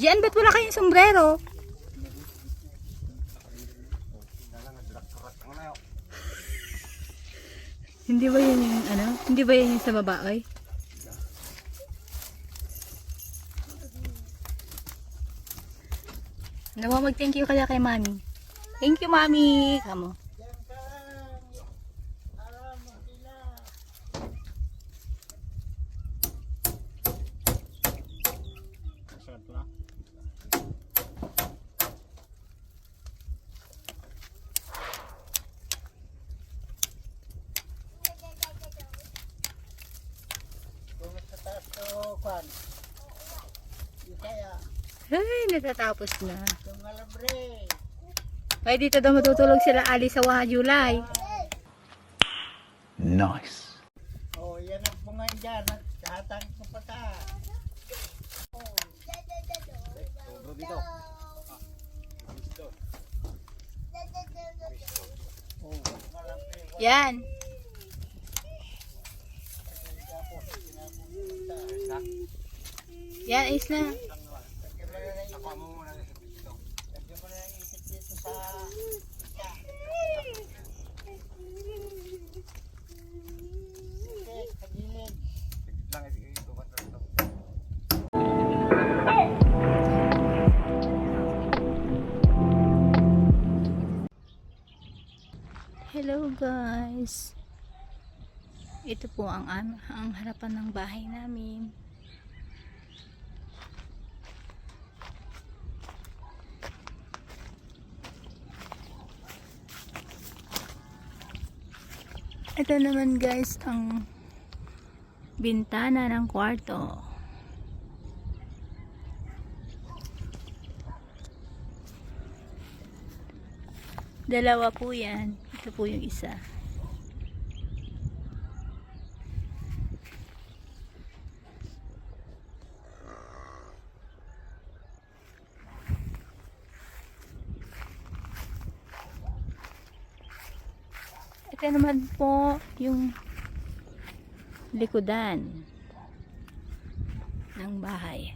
Diyan, ba't wala kayong sombrero? Hindi ba yun yung ano? Hindi ba yun yung sa baba, oy? Nawa mag-thank you kaya kay mami. Thank you, mami. Kamo. Ay, natatapos na. Ay, dito daw matutulog sila Ali sa Waha July. Nice. Oh, yan ang pungan dyan. Hatang ko pa ka. Dito. Yan. Yan, ayos na. Hello guys. Ito po ang harapan ng bahay namin. Ito naman guys ang bintana ng kwarto. Dalawa po yan. Ito po yung isa. Ito naman po yung likodan ng bahay.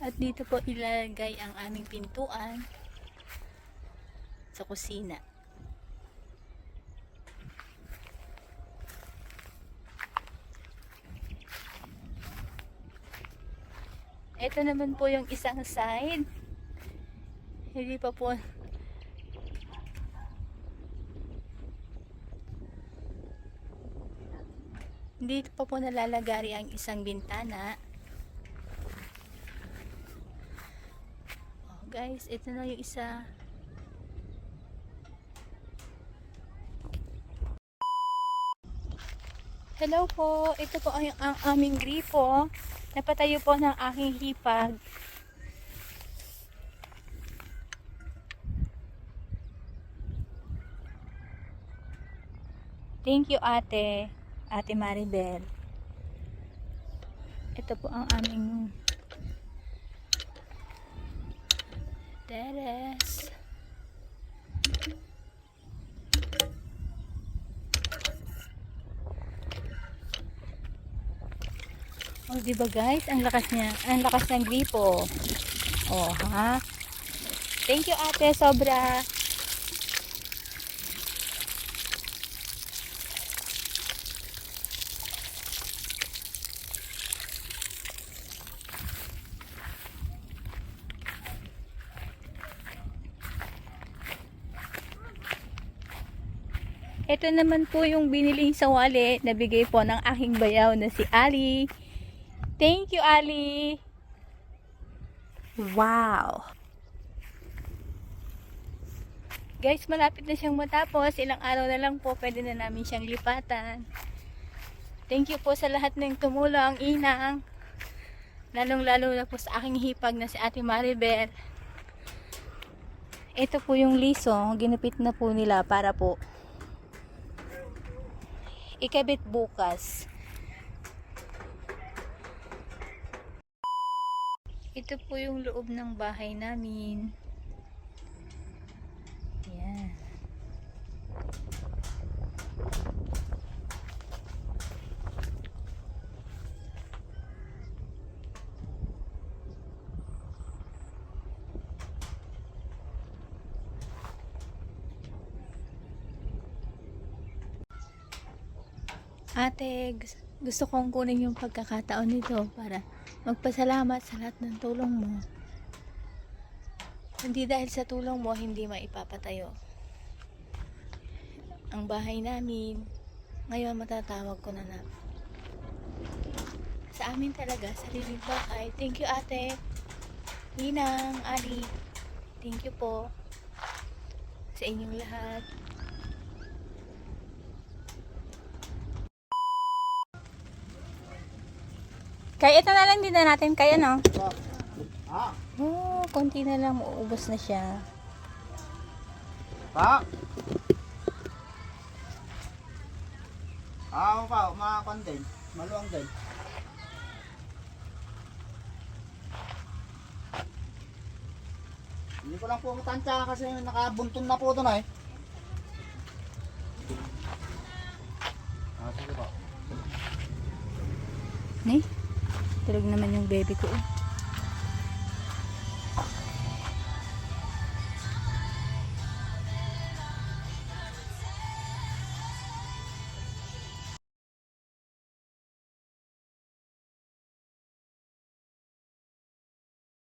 At dito po ilalagay ang aming pintuan sa kusina. Ito naman po yung isang side. Hindi pa po nalalagari ang isang bintana. Oh, guys, ito na yung isa. Hello po, ito po ang aming gripo. Napatayo po ng aking hipag. Thank you ate Maribel. Ito po ang aming terrace. Oh, diba guys? Ang lakas niya. Ang lakas ng gripo. Oh, ha? Thank you ate, sobra. Ito naman po yung biniling sawali na bigay po ng aking bayaw na si Ali. Thank you, Ali. Wow. Guys, malapit na siyang matapos. Ilang araw na lang po, pwede na namin siyang lipatan. Thank you po sa lahat ng tumulong, inang. Lalong-lalo na po sa aking hipag na si Ate Maribel. Ito po yung liso. Ginupit na po nila para po ikabit bukas. Ito po yung loob ng bahay namin. Yan. Ate, gusto kong kunin yung pagkakataon nito para magpasalamat sa lahat ng tulong mo. Hindi dahil sa tulong mo, hindi maipapatayo ang bahay namin. Ngayon matatawag ko na sa amin talaga, sariling bahay. Thank you, ate. Ninang, Ali. Thank you po sa inyong lahat. Kaya ito na lang din na natin. Kaya no? Ah, Oh, konti na lang. Uubos na siya. pa. Ah, pa, umakakon din. Maluwang din. Hindi ko lang po matansya kasi nakabuntun na po ito na eh. Ah, sige po. Nay, tulog naman yung baby ko.